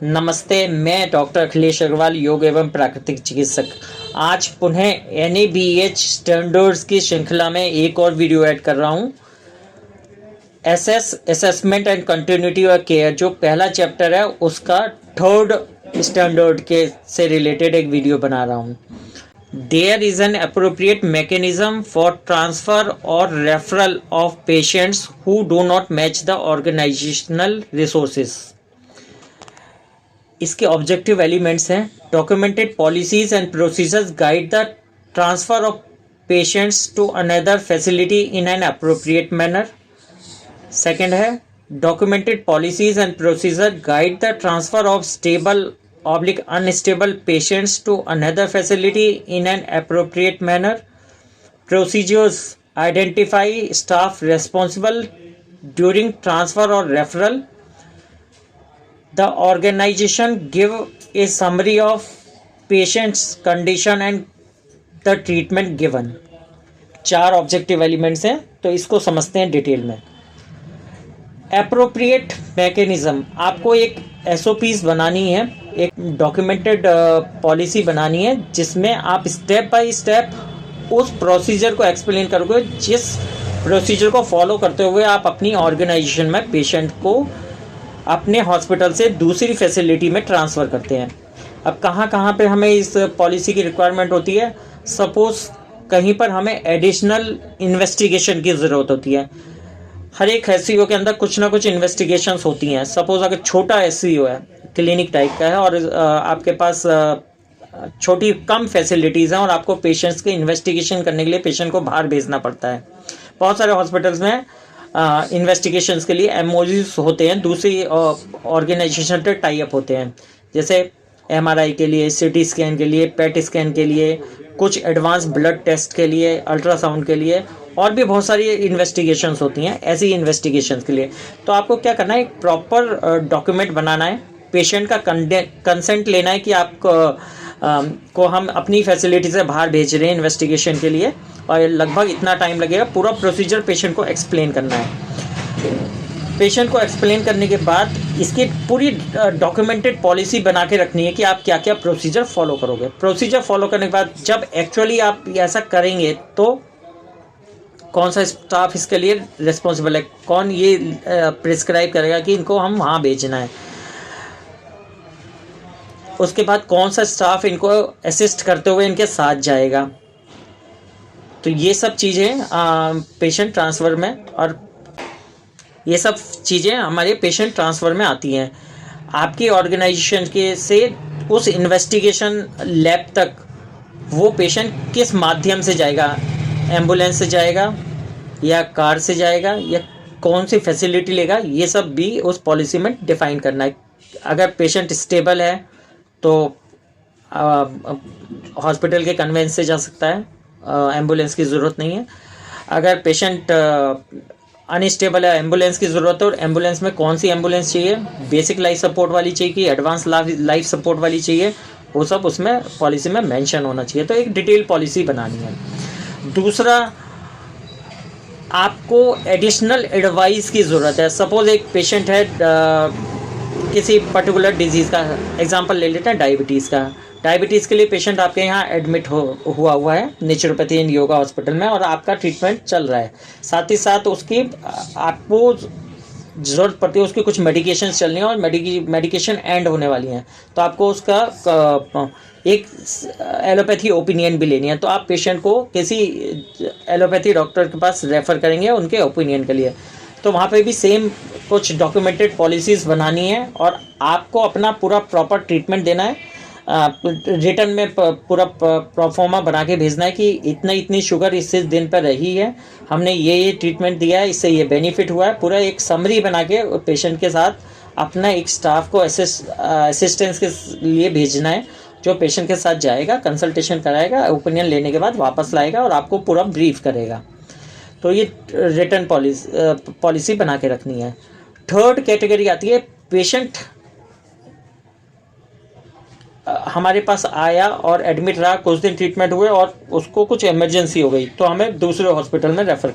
नमस्ते, मैं डॉक्टर अखिलेश अग्रवाल, योग एवं प्राकृतिक चिकित्सक। आज पुनः NABH स्टैंडर्ड्स की श्रृंखला में एक और वीडियो ऐड कर रहा हूँ। Assessment and continuity of care, जो पहला चैप्टर है उसका थर्ड स्टैंडर्ड के से रिलेटेड एक वीडियो बना रहा हूँ। There is an appropriate mechanism for transfer और referral of patients who do not match the organisational resources. इसके ऑब्जेक्टिव एलिमेंट्स हैं: documented policies and procedures guide the transfer of patients to another facility in an appropriate manner. Second है, documented policies and procedure guide the transfer of stable oblique unstable patients to another facility in an appropriate manner. Procedures identify staff responsible during transfer और referral. The organization give a summary of patient's condition and the treatment given। चार objective elements हैं, तो इसको समझते हैं detail में। Appropriate mechanism, आपको एक SOPs बनानी है, एक डॉक्यूमेंटेड पॉलिसी बनानी है जिसमें आप स्टेप बाय स्टेप उस प्रोसीजर को एक्सप्लेन करोगे जिस प्रोसीजर को फॉलो करते हुए आप अपनी ऑर्गेनाइजेशन में पेशेंट को अपने हॉस्पिटल से दूसरी फैसिलिटी में ट्रांसफ़र करते हैं। अब कहाँ कहाँ पे हमें इस पॉलिसी की रिक्वायरमेंट होती है? सपोज़ कहीं पर हमें एडिशनल इन्वेस्टिगेशन की ज़रूरत होती है। हर एक SCO के अंदर कुछ ना कुछ इन्वेस्टिगेशंस होती हैं। सपोज़ अगर छोटा SCO है, क्लिनिक टाइप का है, और आपके पास छोटी कम फैसिलिटीज़ हैं और आपको पेशेंट्स के इन्वेस्टिगेशन करने के लिए पेशेंट को बाहर भेजना पड़ता है। बहुत सारे हॉस्पिटल्स में इन्वेस्टिगेशंस के लिए MOGs होते हैं, दूसरी ऑर्गेनाइजेशन से टाई अप होते हैं, जैसे MRI के लिए, CT स्कैन के लिए, PET स्कैन के लिए, कुछ एडवांस ब्लड टेस्ट के लिए, अल्ट्रासाउंड के लिए, और भी बहुत सारी इन्वेस्टिगेशंस होती हैं। ऐसी इन्वेस्टिगेशंस के लिए तो आपको क्या करना है, एक प्रॉपर डॉक्यूमेंट बनाना है, पेशेंट का कंसेंट लेना है कि को हम अपनी फैसिलिटी से बाहर भेज रहे हैं इन्वेस्टिगेशन के लिए, और लगभग इतना टाइम लगेगा। पूरा प्रोसीजर पेशेंट को एक्सप्लेन करना है। पेशेंट को एक्सप्लेन करने के बाद इसकी पूरी डॉक्यूमेंटेड पॉलिसी बना के रखनी है कि आप क्या क्या प्रोसीजर फॉलो करोगे। प्रोसीजर फॉलो करने के बाद जब एक्चुअली आप ऐसा करेंगे तो कौन सा स्टाफ इसके लिए रिस्पॉन्सिबल है, कौन ये प्रिस्क्राइब करेगा कि इनको हम वहाँ भेजना है, उसके बाद कौन सा स्टाफ इनको असिस्ट करते हुए इनके साथ जाएगा। तो ये सब चीज़ें पेशेंट ट्रांसफ़र में, और ये सब चीज़ें हमारे पेशेंट ट्रांसफ़र में आती हैं। आपकी ऑर्गेनाइजेशन के से उस इन्वेस्टिगेशन लैब तक वो पेशेंट किस माध्यम से जाएगा, एम्बुलेंस से जाएगा या कार से जाएगा या कौन सी फैसिलिटी लेगा, ये सब भी उस पॉलिसी में डिफ़ाइन करना है। अगर पेशेंट स्टेबल है तो हॉस्पिटल के कन्वेंस से जा सकता है, एम्बुलेंस की ज़रूरत नहीं है। अगर पेशेंट अनस्टेबल है, एम्बुलेंस की ज़रूरत है, और एम्बुलेंस में कौन सी एम्बुलेंस चाहिए, बेसिक लाइफ सपोर्ट वाली चाहिए कि एडवांस लाइफ सपोर्ट वाली चाहिए, वो सब उसमें पॉलिसी में मेंशन होना चाहिए। तो एक डिटेल पॉलिसी बनानी है। दूसरा, आपको एडिशनल एडवाइस की ज़रूरत है। सपोज़ एक पेशेंट है किसी पर्टिकुलर डिजीज़ का, एग्जांपल ले लेते हैं डायबिटीज़ का। डायबिटीज़ के लिए पेशेंट आपके यहाँ एडमिट हुआ है नेचुरोपैथी एंड योगा हॉस्पिटल में, और आपका ट्रीटमेंट चल रहा है। साथ ही साथ उसकी आपको ज़रूरत पड़ती है, उसकी कुछ मेडिकेशन चलनी है और मेडिकेशन एंड होने वाली हैं, तो आपको उसका एक एलोपैथी ओपिनियन भी लेनी है। तो आप पेशेंट को किसी एलोपैथी डॉक्टर के पास रेफ़र करेंगे उनके ओपिनियन के लिए। तो वहाँ पे भी सेम कुछ डॉक्यूमेंटेड पॉलिसीज़ बनानी है, और आपको अपना पूरा प्रॉपर ट्रीटमेंट देना है। रिटर्न में पूरा प्रोफॉर्मा बना के भेजना है कि इतनी शुगर इस दिन पर रही है, हमने ये ट्रीटमेंट दिया है, इससे ये बेनिफिट हुआ है। पूरा एक समरी बना के पेशेंट के साथ अपना एक स्टाफ को असिस्टेंस के लिए भेजना है, जो पेशेंट के साथ जाएगा, कंसल्टेशन कराएगा, ओपिनियन लेने के बाद वापस लाएगा और आपको पूरा ब्रीफ करेगा। तो ये रिटर्न पॉलिसी बना के रखनी है। थर्ड कैटेगरी आती है, पेशेंट हमारे पास आया और एडमिट रहा, कुछ दिन ट्रीटमेंट हुए और उसको कुछ इमरजेंसी हो गई, तो हमें दूसरे हॉस्पिटल में रेफ़र,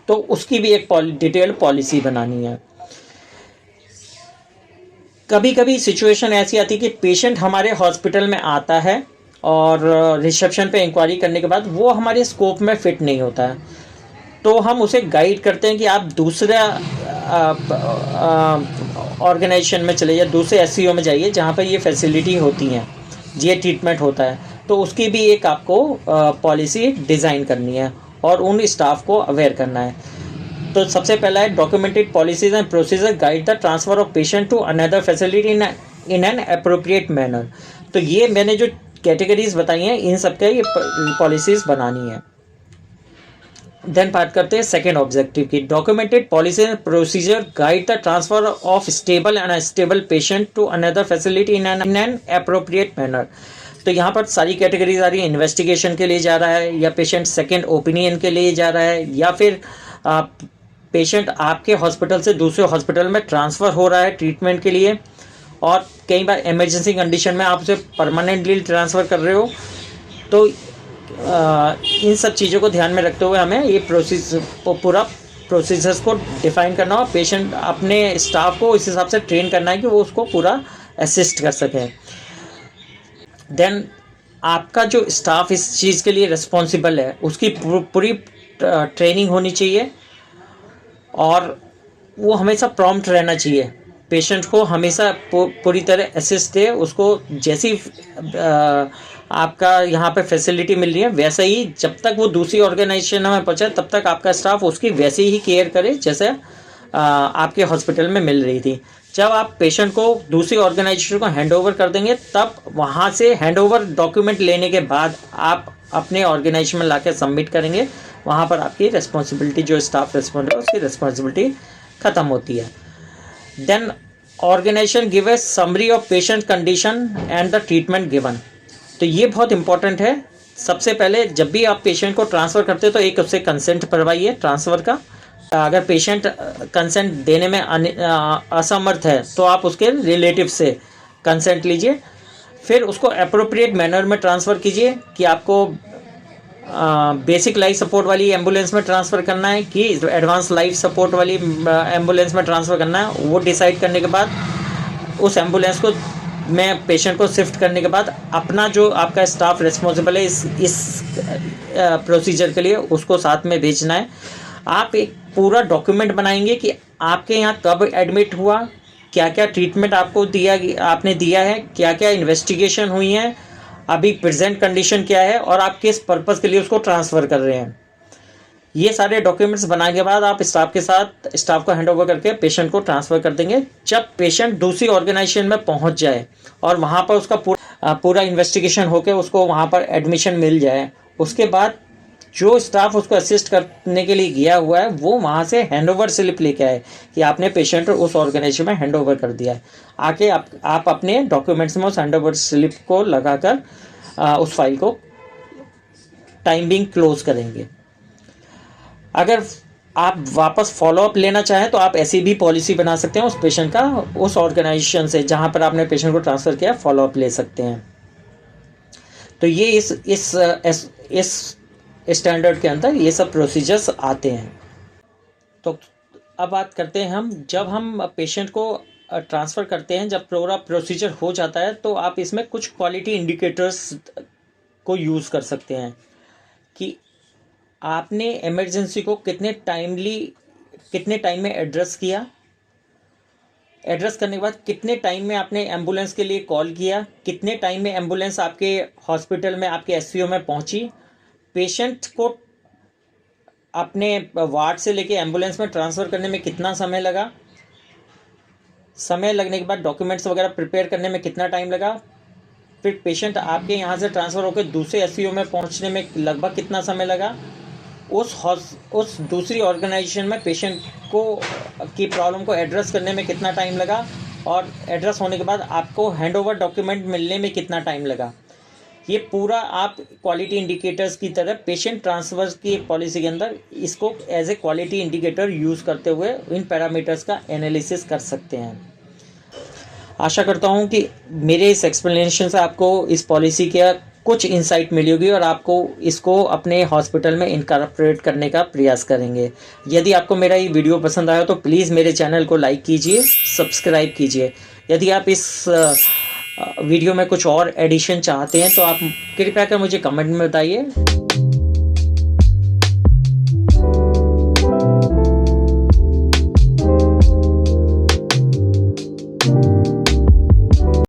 तो उसकी भी एक डिटेल पॉलिसी बनानी है। कभी कभी सिचुएशन ऐसी आती है कि पेशेंट हमारे हॉस्पिटल में आता है और रिसेप्शन पे इंक्वायरी करने के बाद वो हमारे स्कोप में फिट नहीं होता है, तो हम उसे गाइड करते हैं कि आप दूसरा ऑर्गेनाइजेशन में चले जाइए, दूसरे एससीओ में जाइए जहाँ पर ये फैसिलिटी होती हैं, ये ट्रीटमेंट होता है। तो उसकी भी एक आपको पॉलिसी डिज़ाइन करनी है और उन स्टाफ को अवेयर करना है। तो सबसे पहला है documented policies and procedure guide the transfer of patient to another facility in an appropriate manner. तो ये मैंने जो कैटेगरीज बताई हैं इन सब के ये पॉलिसीज बनानी है। देन बात करते हैं सेकेंड ऑब्जेक्टिव की, documented policy and procedure guide the transfer of stable and unstable patient to another facility in an appropriate manner. तो यहाँ पर सारी कैटेगरीज आ रही है, इन्वेस्टिगेशन के लिए जा रहा है, या पेशेंट सेकेंड ओपिनियन के लिए जा रहा है, या फिर पेशेंट आपके हॉस्पिटल से दूसरे हॉस्पिटल में ट्रांसफ़र हो रहा है ट्रीटमेंट के लिए, और कई बार इमरजेंसी कंडीशन में आप उसे परमानेंटली ट्रांसफ़र कर रहे हो। तो इन सब चीज़ों को ध्यान में रखते हुए हमें ये पूरा प्रोसीजर्स को डिफ़ाइन करना और पेशेंट अपने स्टाफ को इस हिसाब से ट्रेन करना है कि वो उसको पूरा असिस्ट कर सकें। देन आपका जो स्टाफ इस चीज़ के लिए रिस्पॉन्सिबल है उसकी पूरी ट्रेनिंग होनी चाहिए और वो हमेशा प्रॉम्प्ट रहना चाहिए, पेशेंट को हमेशा पूरी तरह असिस्ट दे, उसको जैसी आपका यहाँ पे फैसिलिटी मिल रही है वैसे ही, जब तक वो दूसरी ऑर्गेनाइजेशन में पहुँचे तब तक आपका स्टाफ उसकी वैसे ही केयर करे जैसे आपके हॉस्पिटल में मिल रही थी। जब आप पेशेंट को दूसरी ऑर्गेनाइजेशन को हैंड ओवर कर देंगे तब वहाँ से हैंड ओवर डॉक्यूमेंट लेने के बाद आप अपने ऑर्गेनाइजेशन में लाके सबमिट करेंगे, वहाँ पर आपकी रिस्पॉन्सिबिलिटी जो स्टाफ रिस्पॉन्ड है उसकी रिस्पॉन्सिबिलिटी ख़त्म होती है। Then organisation give a summary of patient condition and the treatment given. तो ये बहुत इंपॉर्टेंट है। सबसे पहले जब भी आप पेशेंट को ट्रांसफ़र करते हो तो एक उससे कंसेंट करवाइए ट्रांसफ़र का। अगर पेशेंट कंसेंट देने में असमर्थ है तो आप उसके रिलेटिव से कंसेंट लीजिए, फिर उसको अप्रोप्रिएट मैनर में ट्रांसफ़र कीजिए कि आपको बेसिक लाइफ सपोर्ट वाली एम्बुलेंस में ट्रांसफ़र करना है कि एडवांस लाइफ सपोर्ट वाली एम्बुलेंस में ट्रांसफ़र करना है। वो डिसाइड करने के बाद उस एम्बुलेंस को में पेशेंट को शिफ्ट करने के बाद अपना जो आपका स्टाफ रिस्पॉन्सिबल है इस प्रोसीजर के लिए उसको साथ में भेजना है। आप एक पूरा डॉक्यूमेंट बनाएंगे कि आपके यहाँ कब एडमिट हुआ, क्या क्या ट्रीटमेंट आपने दिया है, क्या क्या इन्वेस्टिगेशन हुई है, अभी प्रेजेंट कंडीशन क्या है और आप किस पर्पज़ के लिए उसको ट्रांसफ़र कर रहे हैं। ये सारे डॉक्यूमेंट्स बनाने के बाद आप स्टाफ को हैंड ओवर करके पेशेंट को ट्रांसफ़र कर देंगे। जब पेशेंट दूसरी ऑर्गेनाइजेशन में पहुंच जाए और वहां पर उसका पूरा इन्वेस्टिगेशन होकर उसको वहां पर एडमिशन मिल जाए, उसके बाद जो स्टाफ उसको असिस्ट करने के लिए गया हुआ है वो वहाँ से हैंड ओवर स्लिप लेके आए कि आपने पेशेंट उस ऑर्गेनाइजेशन में हैंड ओवर कर दिया है। आके आप अपने डॉक्यूमेंट्स में उस हैंड ओवर स्लिप को लगाकर उस फाइल को टाइम बिंग क्लोज करेंगे। अगर आप वापस फॉलोअप लेना चाहें तो आप ऐसी भी पॉलिसी बना सकते हैं उस पेशेंट का, उस ऑर्गेनाइजेशन से जहाँ पर आपने पेशेंट को ट्रांसफ़र किया फॉलोअप ले सकते हैं। तो ये इस स्टैंडर्ड के अंदर ये सब प्रोसीजर्स आते हैं। तो अब बात करते हैं हम जब हम पेशेंट को ट्रांसफ़र करते हैं, जब पूरा प्रोसीजर हो जाता है तो आप इसमें कुछ क्वालिटी इंडिकेटर्स को यूज़ कर सकते हैं कि आपने इमरजेंसी को कितने टाइम में एड्रेस किया, एड्रेस करने के बाद कितने टाइम में आपने एम्बुलेंस के लिए कॉल किया, कितने टाइम में एम्बुलेंस आपके हॉस्पिटल में आपके एससीओ में पहुंची, पेशेंट को अपने वार्ड से लेके एम्बुलेंस में ट्रांसफ़र करने में कितना समय लगा, समय लगने के बाद डॉक्यूमेंट्स वगैरह प्रिपेयर करने में कितना टाइम लगा, फिर पेशेंट आपके यहाँ से ट्रांसफ़र होकर दूसरे एससीओ में पहुँचने में लगभग कितना समय लगा, उस दूसरी ऑर्गेनाइजेशन में पेशेंट की प्रॉब्लम को एड्रेस करने में कितना टाइम लगा, और एड्रेस होने के बाद आपको हैंडओवर डॉक्यूमेंट मिलने में कितना टाइम लगा। ये पूरा आप क्वालिटी इंडिकेटर्स की तरह पेशेंट ट्रांसफ़र की पॉलिसी के अंदर इसको as a quality indicator use करते हुए इन पैरामीटर्स का एनालिसिस कर सकते हैं। आशा करता हूँ कि मेरे इस एक्सप्लेनेशन से आपको इस पॉलिसी का कुछ इंसाइट मिली होगी और आपको इसको अपने हॉस्पिटल में इनकॉर्पोरेट करने का प्रयास करेंगे। यदि आपको मेरा ये वीडियो पसंद आया तो प्लीज़ मेरे चैनल को लाइक कीजिए, सब्सक्राइब कीजिए। यदि आप इस वीडियो में कुछ और एडिशन चाहते हैं तो आप कृपया कर मुझे कमेंट में बताइए।